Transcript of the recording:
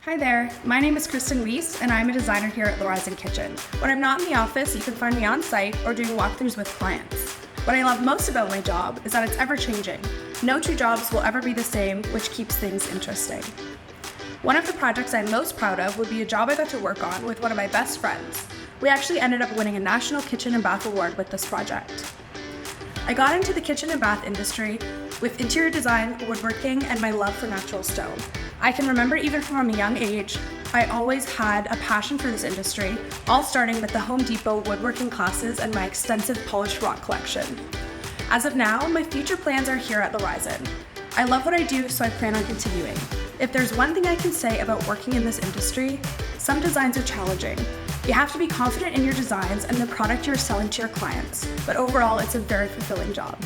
Hi there, my name is Kristen Weiss, and I'm a designer here at Horizon Kitchen. When I'm not in the office, you can find me on site or doing walkthroughs with clients. What I love most about my job is that it's ever-changing. No two jobs will ever be the same, which keeps things interesting. One of the projects I'm most proud of would be a job I got to work on with one of my best friends. We actually ended up winning a National Kitchen and Bath Award with this project. I got into the kitchen and bath industry with interior design, woodworking, and my love for natural stone. I can remember even from a young age, I always had a passion for this industry, all starting with the Home Depot woodworking classes and my extensive polished rock collection. As of now, my future plans are here at Horizon. I love what I do, so I plan on continuing. If there's one thing I can say about working in this industry, some designs are challenging. You have to be confident in your designs and the product you're selling to your clients, but overall, it's a very fulfilling job.